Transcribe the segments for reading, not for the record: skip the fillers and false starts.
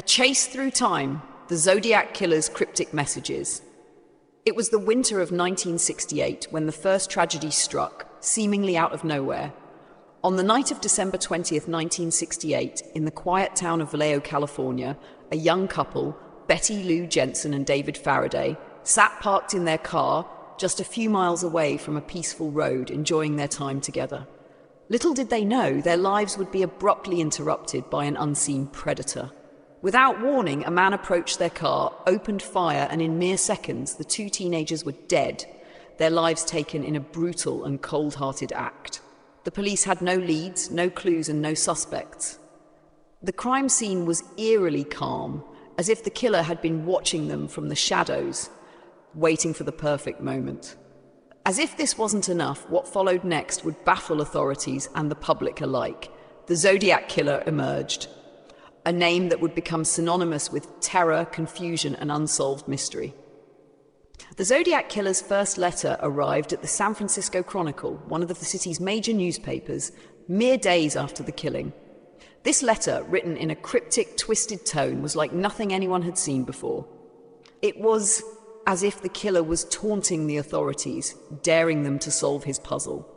A chase through time, the Zodiac Killer's cryptic messages. It was the winter of 1968 when the first tragedy struck, seemingly out of nowhere. On the night of December 20th, 1968, in the quiet town of Vallejo, California, a young couple, Betty Lou Jensen and David Faraday, sat parked in their car just a few miles away from a peaceful road, enjoying their time together. Little did they know their lives would be abruptly interrupted by an unseen predator. Without warning, a man approached their car, opened fire, and in mere seconds, the two teenagers were dead, their lives taken in a brutal and cold-hearted act. The police had no leads, no clues, and no suspects. The crime scene was eerily calm, as if the killer had been watching them from the shadows, waiting for the perfect moment. As if this wasn't enough, what followed next would baffle authorities and the public alike. The Zodiac Killer emerged, a name that would become synonymous with terror, confusion, and unsolved mystery. The Zodiac Killer's first letter arrived at the San Francisco Chronicle, one of the city's major newspapers, mere days after the killing. This letter, written in a cryptic, twisted tone, was like nothing anyone had seen before. It was as if the killer was taunting the authorities, daring them to solve his puzzle.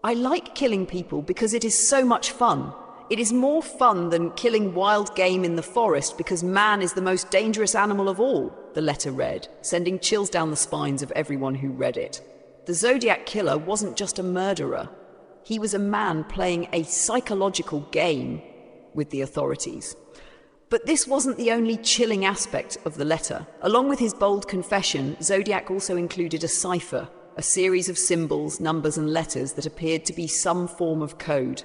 "I like killing people because it is so much fun. It is more fun than killing wild game in the forest because man is the most dangerous animal of all," the letter read, sending chills down the spines of everyone who read it. The Zodiac Killer wasn't just a murderer. He was a man playing a psychological game with the authorities. But this wasn't the only chilling aspect of the letter. Along with his bold confession, Zodiac also included a cipher, a series of symbols, numbers, and letters that appeared to be some form of code.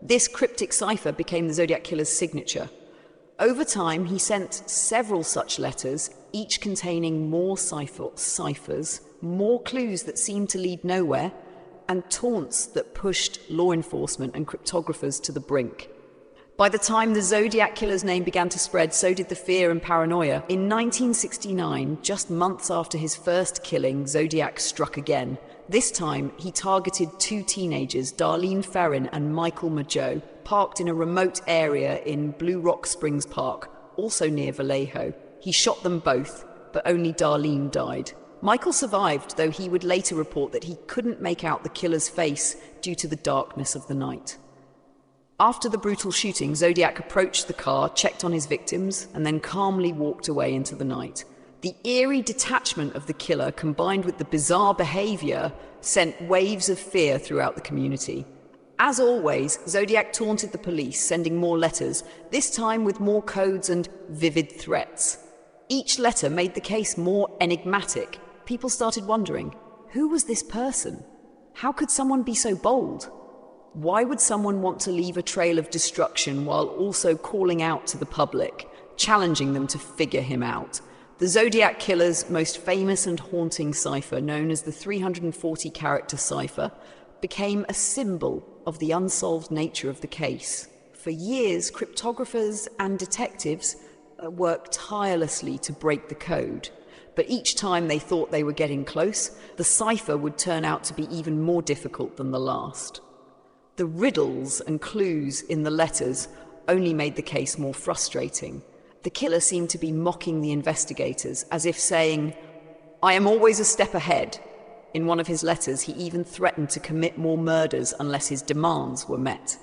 This cryptic cipher became the Zodiac Killer's signature. Over time, he sent several such letters, each containing more ciphers, more clues that seemed to lead nowhere, and taunts that pushed law enforcement and cryptographers to the brink. By the time the Zodiac Killer's name began to spread, so did the fear and paranoia. In 1969, just months after his first killing, Zodiac struck again. This time, he targeted two teenagers, Darlene Ferrin and Michael Mageau, parked in a remote area in Blue Rock Springs Park, also near Vallejo. He shot them both, but only Darlene died. Michael survived, though he would later report that he couldn't make out the killer's face due to the darkness of the night. After the brutal shooting, Zodiac approached the car, checked on his victims, and then calmly walked away into the night. The eerie detachment of the killer, combined with the bizarre behavior, sent waves of fear throughout the community. As always, Zodiac taunted the police, sending more letters, this time with more codes and vivid threats. Each letter made the case more enigmatic. People started wondering, who was this person? How could someone be so bold? Why would someone want to leave a trail of destruction while also calling out to the public, challenging them to figure him out? The Zodiac Killer's most famous and haunting cipher, known as the 340-character cipher, became a symbol of the unsolved nature of the case. For years, cryptographers and detectives worked tirelessly to break the code. But each time they thought they were getting close, the cipher would turn out to be even more difficult than the last. The riddles and clues in the letters only made the case more frustrating. The killer seemed to be mocking the investigators, as if saying, "I am always a step ahead." In one of his letters, he even threatened to commit more murders unless his demands were met.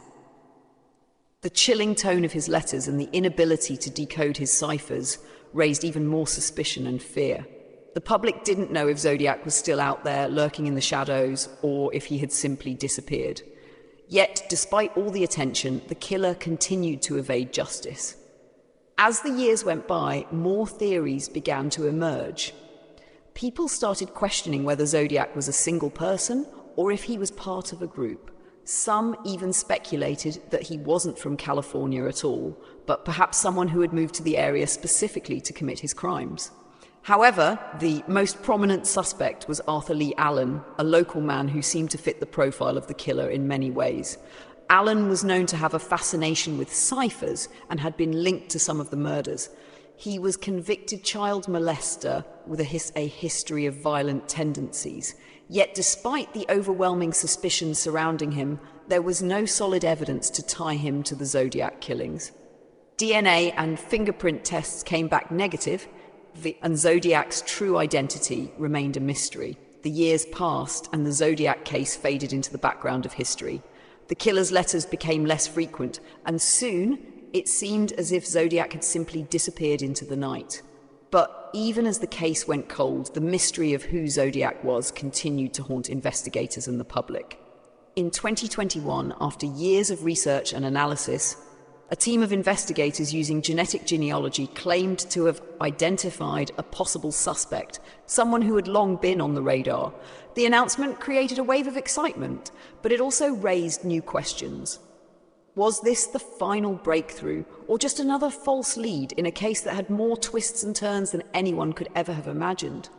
The chilling tone of his letters and the inability to decode his ciphers raised even more suspicion and fear. The public didn't know if Zodiac was still out there, lurking in the shadows, or if he had simply disappeared. Yet, despite all the attention, the killer continued to evade justice. As the years went by, more theories began to emerge. People started questioning whether Zodiac was a single person or if he was part of a group. Some even speculated that he wasn't from California at all, but perhaps someone who had moved to the area specifically to commit his crimes. However, the most prominent suspect was Arthur Lee Allen, a local man who seemed to fit the profile of the killer in many ways. Allen was known to have a fascination with ciphers and had been linked to some of the murders. He was convicted child molester with a history of violent tendencies. Yet despite the overwhelming suspicions surrounding him, there was no solid evidence to tie him to the Zodiac killings. DNA and fingerprint tests came back negative, and Zodiac's true identity remained a mystery. The years passed, and the Zodiac case faded into the background of history. The killer's letters became less frequent, and soon it seemed as if Zodiac had simply disappeared into the night. But even as the case went cold, the mystery of who Zodiac was continued to haunt investigators and the public. In 2021, after years of research and analysis, a team of investigators using genetic genealogy claimed to have identified a possible suspect, someone who had long been on the radar. The announcement created a wave of excitement, but it also raised new questions. Was this the final breakthrough, or just another false lead in a case that had more twists and turns than anyone could ever have imagined?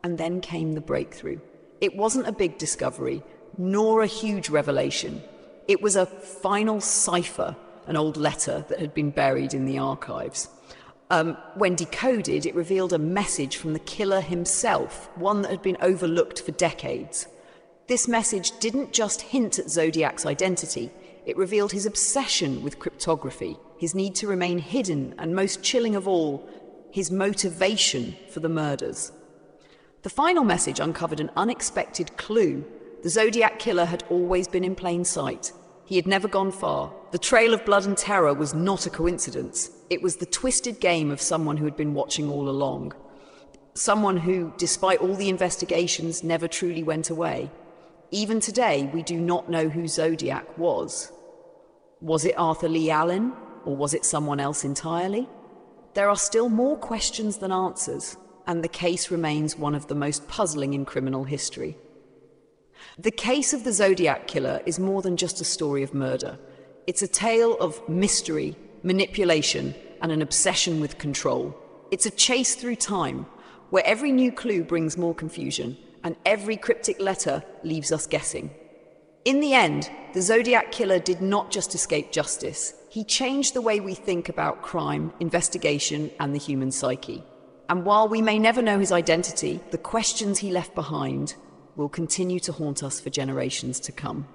And then came the breakthrough. It wasn't a big discovery, nor a huge revelation. It was a final cipher, an old letter that had been buried in the archives. When decoded, it revealed a message from the killer himself, one that had been overlooked for decades. This message didn't just hint at Zodiac's identity. It revealed his obsession with cryptography, his need to remain hidden, and most chilling of all, his motivation for the murders. The final message uncovered an unexpected clue. The Zodiac Killer had always been in plain sight. He had never gone far. The trail of blood and terror was not a coincidence. It was the twisted game of someone who had been watching all along. Someone who, despite all the investigations, never truly went away. Even today, we do not know who Zodiac was. Was it Arthur Lee Allen, or was it someone else entirely? There are still more questions than answers, and the case remains one of the most puzzling in criminal history. The case of the Zodiac Killer is more than just a story of murder. It's a tale of mystery, manipulation, and an obsession with control. It's a chase through time, where every new clue brings more confusion, and every cryptic letter leaves us guessing. In the end, the Zodiac Killer did not just escape justice. He changed the way we think about crime, investigation, and the human psyche. And while we may never know his identity, the questions he left behind will continue to haunt us for generations to come.